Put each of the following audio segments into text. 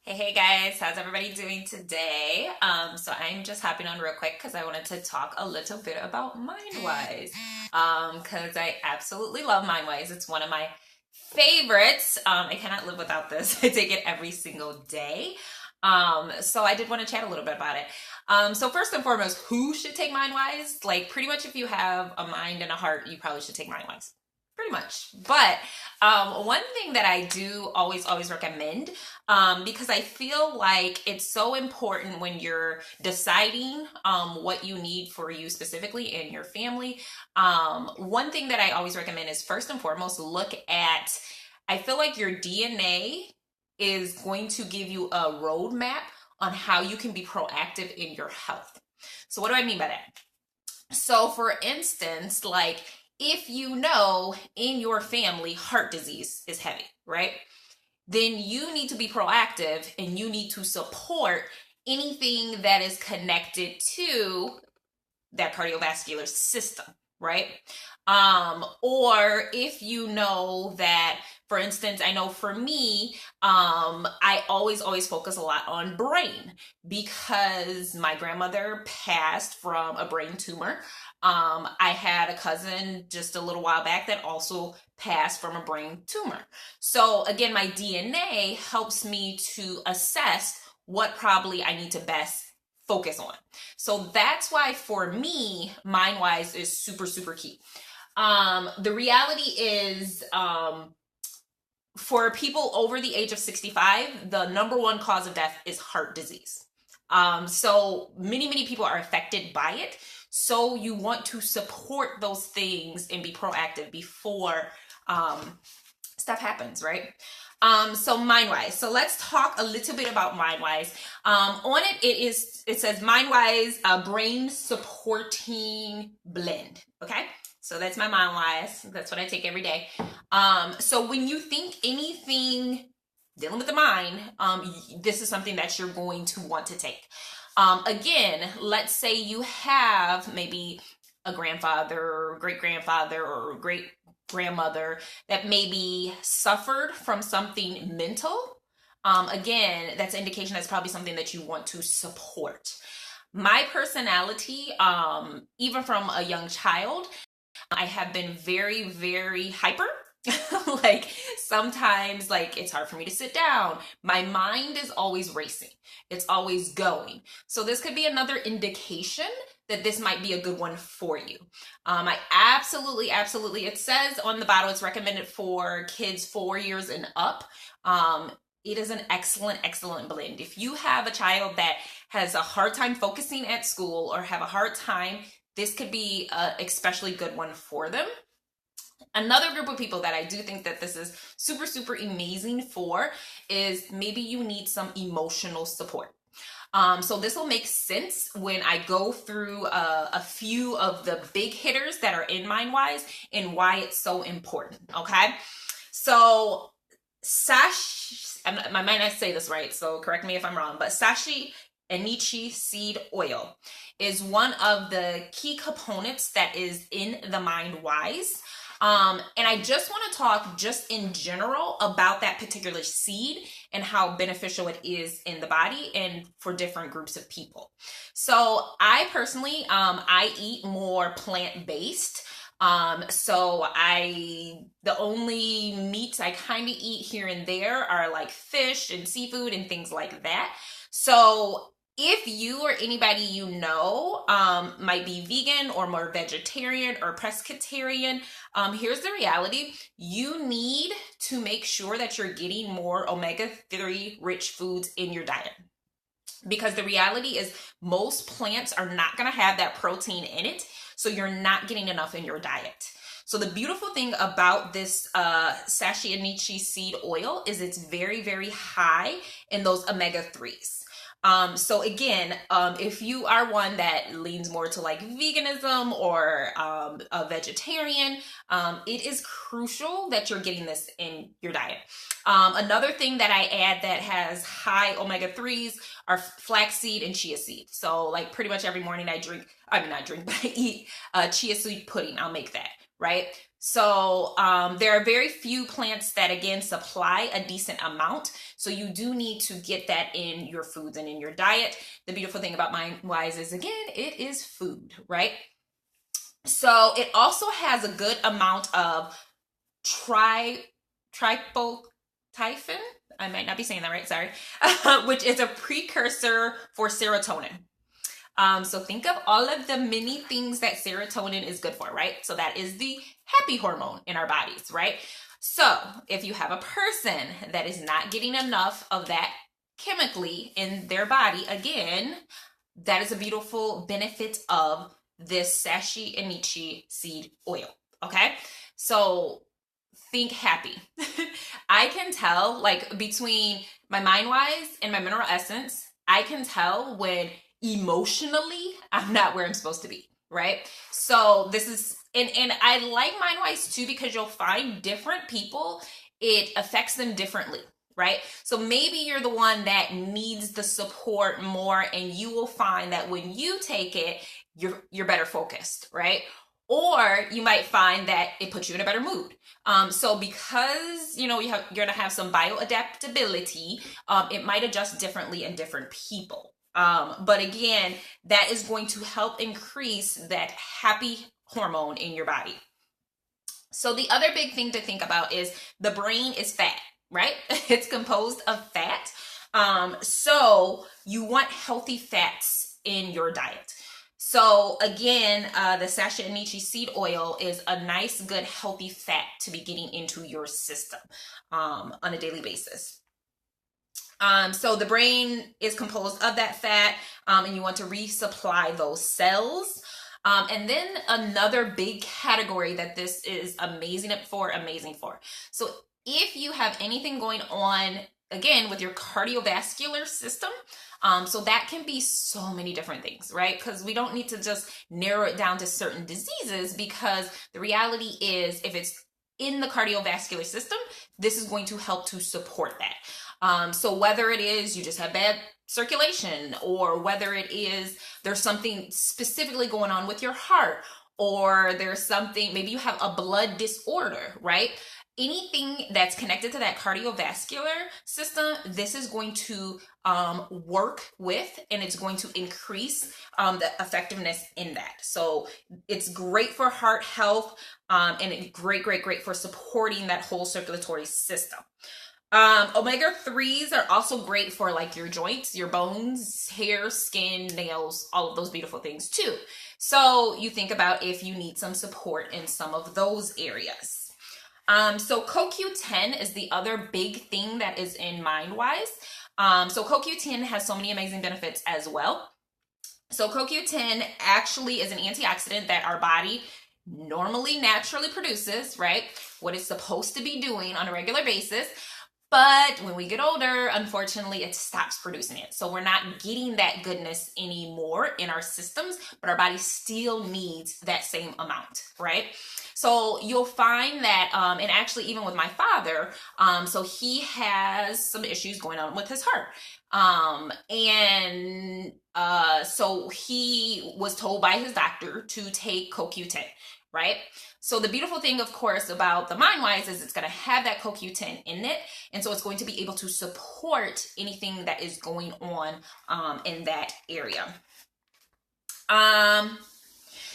Hey guys, how's everybody doing today? So I'm just hopping on real quick because I wanted to talk a little bit about Mindwise. Because I absolutely love Mindwise. It's one of my favorites. I cannot live without this. I take it every single day. So I did want to chat a little bit about it. So first and foremost, who should take Mindwise? Like pretty much if you have a mind and a heart, you probably should take Mindwise. Pretty much. But one thing that I do always recommend, because I feel like it's so important when you're deciding what you need for you specifically and your family. One thing that I always recommend is first and foremost, look at, I feel like your DNA is going to give you a roadmap on how you can be proactive in your health. So, what do I mean by that? So, for instance, like if you know in your family heart disease is heavy, right? Then you need to be proactive and you need to support anything that is connected to that cardiovascular system, right? Or if you know that, for instance, I know for me, I always focus a lot on brain because my grandmother passed from a brain tumor. I had a cousin just a little while back that also passed from a brain tumor. So again, my DNA helps me to assess what probably I need to best focus on. So that's why for me, Mindwise is super key. The reality is, for people over the age of 65, the number one cause of death is heart disease. So many people are affected by it. So you want to support those things and be proactive before stuff happens, right? So Mindwise. So let's talk a little bit about Mindwise. On it says Mindwise brain supporting blend. Okay. So that's my Mindwise. That's what I take every day. So when you think anything dealing with the mind, this is something that you're going to want to take. Again, let's say you have maybe a grandfather, great grandfather, or great grandmother that maybe suffered from something mental. Again, that's an indication that's probably something that you want to support. My personality, even from a young child, I have been very hyper. Like sometimes like it's hard for me to sit down. My mind is always racing. It's always going. So this could be another indication that this might be a good one for you. I absolutely, it says on the bottle it's recommended for kids 4 years and up. It is an excellent blend. If you have a child that has a hard time focusing at school or have a hard time, this could be a especially good one for them. Another group of people that I do think that this is super amazing for is maybe you need some emotional support. So this will make sense when I go through a few of the big hitters that are in Mindwise and why it's so important. Okay, so I might not say this right, so correct me if I'm wrong, but Sashi Anichi seed oil is one of the key components that is in the Mindwise. And I just want to talk just in general about that particular seed and how beneficial it is in the body and for different groups of people. So I personally, I eat more plant-based. The only meats I kind of eat here and there are like fish and seafood and things like that. So if you or anybody you know might be vegan or more vegetarian or pescatarian, here's the reality. You need to make sure that you're getting more omega-3 rich foods in your diet. Because the reality is most plants are not going to have that protein in it. So you're not getting enough in your diet. So the beautiful thing about this Sashi Anichi seed oil is it's very high in those omega-3s. So again, if you are one that leans more to like veganism or a vegetarian, it is crucial that you're getting this in your diet. Another thing that I add that has high omega-3s are flaxseed and chia seed. So like pretty much every morning I eat chia seed pudding. I'll make that. right? So there are very few plants that, again, supply a decent amount. So you do need to get that in your foods and in your diet. The beautiful thing about Mindwise is, again, it is food, right? So it also has a good amount of tryptophan. I might not be saying that right, sorry, which is a precursor for serotonin. So think of all of the many things that serotonin is good for, right? So that is the happy hormone in our bodies, right? So if you have a person that is not getting enough of that chemically in their body, again, that is a beautiful benefit of this sashi anichi seed oil, okay? So think happy. I can tell, like, between my Mindwise and my mineral essence, I can tell when emotionally I'm not where I'm supposed to be, right? So this is, and I like Mindwise too, because you'll find different people, it affects them differently, right? So maybe you're the one that needs the support more, and you will find that when you take it, you're better focused, right? Or you might find that it puts you in a better mood. So because you're gonna have some bioadaptability, it might adjust differently in different people. But again, that is going to help increase that happy hormone in your body. So the other big thing to think about is the brain is fat, right? It's composed of fat. So you want healthy fats in your diet. So again, the Sasha Anichi seed oil is a nice, good, healthy fat to be getting into your system on a daily basis. So the brain is composed of that fat, and you want to resupply those cells. And then another big category that this is amazing for. So if you have anything going on, again, with your cardiovascular system, so that can be so many different things, right? Because we don't need to just narrow it down to certain diseases, because the reality is, if it's in the cardiovascular system, this is going to help to support that. So whether it is you just have bad circulation, or whether it is there's something specifically going on with your heart, or there's something, maybe you have a blood disorder, right? Anything that's connected to that cardiovascular system, this is going to work with, and it's going to increase the effectiveness in that. So it's great for heart health, and it's great for supporting that whole circulatory system. Omega-3s are also great for, like, your joints, your bones, hair, skin, nails, all of those beautiful things too. So you think about if you need some support in some of those areas. So CoQ10 is the other big thing that is in Mindwise. So CoQ10 has so many amazing benefits as well. So CoQ10 actually is an antioxidant that our body normally naturally produces, right? What it's supposed to be doing on a regular basis. But when we get older, unfortunately, it stops producing it. So we're not getting that goodness anymore in our systems, but our body still needs that same amount, right? So you'll find that, and actually even with my father, so he has some issues going on with his heart. So he was told by his doctor to take CoQ10, right? So the beautiful thing, of course, about the Mindwise is it's going to have that CoQ10 in it. And so it's going to be able to support anything that is going on in that area.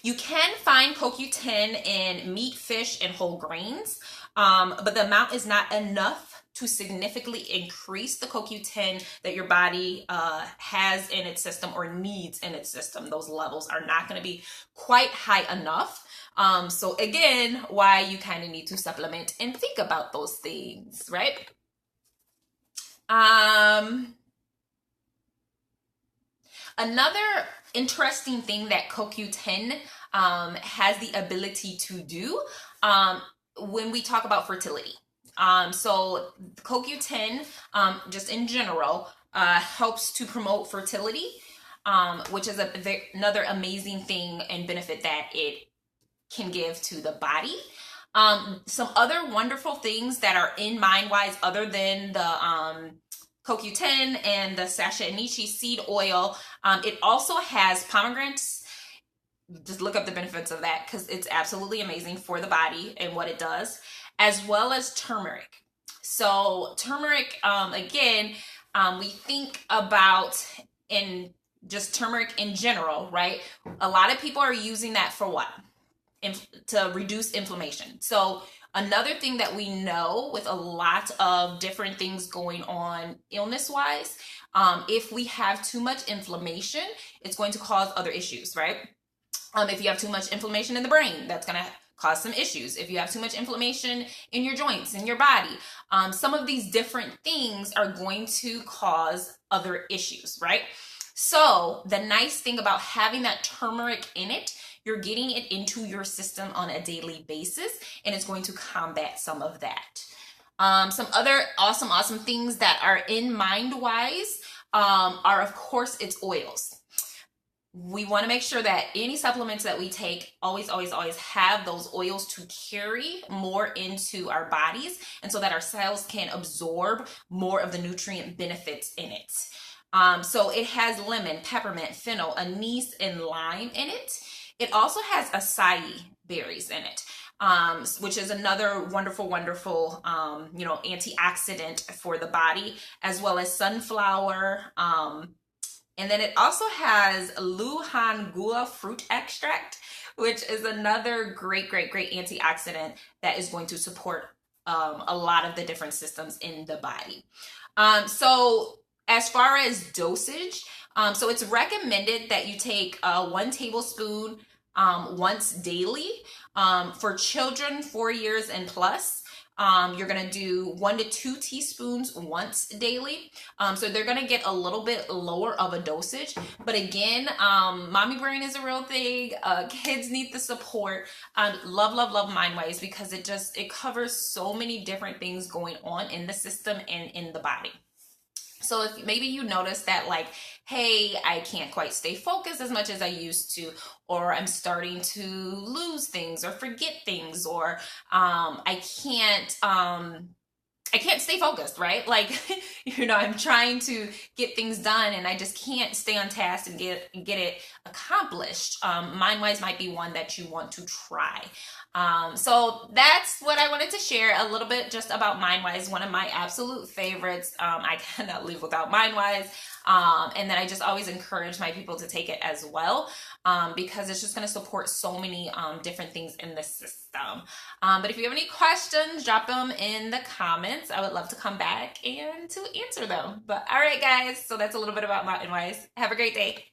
You can find CoQ10 in meat, fish, and whole grains, but the amount is not enough to significantly increase the CoQ10 that your body has in its system or needs in its system. Those levels are not going to be quite high enough. So again, why you kind of need to supplement and think about those things, right? Another interesting thing that CoQ10 has the ability to do when we talk about fertility. So CoQ10, just in general, helps to promote fertility, which is another amazing thing and benefit that it can give to the body. Some other wonderful things that are in Mindwise, other than the CoQ10 and the Sasha Anichi seed oil, it also has pomegranates just look up the benefits of that because it's absolutely amazing for the body and what it does, as well as turmeric. So turmeric, again, we think about in just turmeric in general, right? A lot of people are using that for what? To reduce inflammation. So another thing that we know with a lot of different things going on illness wise, if we have too much inflammation, it's going to cause other issues, right? If you have too much inflammation in the brain, that's going to cause some issues. If you have too much inflammation in your joints, in your body, some of these different things are going to cause other issues, right? So the nice thing about having that turmeric in it, you're getting it into your system on a daily basis, and it's going to combat some of that. Some other awesome things that are in Mindwise are, of course, its oils. We want to make sure that any supplements that we take always have those oils to carry more into our bodies, and so that our cells can absorb more of the nutrient benefits in it. So it has lemon, peppermint, fennel, anise, and lime in it. It also has acai berries in it, which is another wonderful antioxidant for the body, as well as sunflower. And then it also has Luhangua fruit extract, which is another great antioxidant that is going to support a lot of the different systems in the body. So as far as dosage, so it's recommended that you take 1 tablespoon once daily. For children 4 years and plus, you're going to do 1 to 2 teaspoons once daily. So they're going to get a little bit lower of a dosage. But again, mommy brain is a real thing. Kids need the support. Love Mindwise because it covers so many different things going on in the system and in the body. So if maybe you notice that, like, hey, I can't quite stay focused as much as I used to, or I'm starting to lose things or forget things, or I can't stay focused, right? Like, I'm trying to get things done and I just can't stay on task and get it accomplished. Mindwise might be one that you want to try. So that's what I wanted to share a little bit just about Mindwise, one of my absolute favorites. I cannot live without Mindwise. And then I just always encourage my people to take it as well, because it's just going to support so many different things in the system. But if you have any questions, drop them in the comments. I would love to come back and to answer them. But all right, guys, so that's a little bit about Mindwise. Have a great day.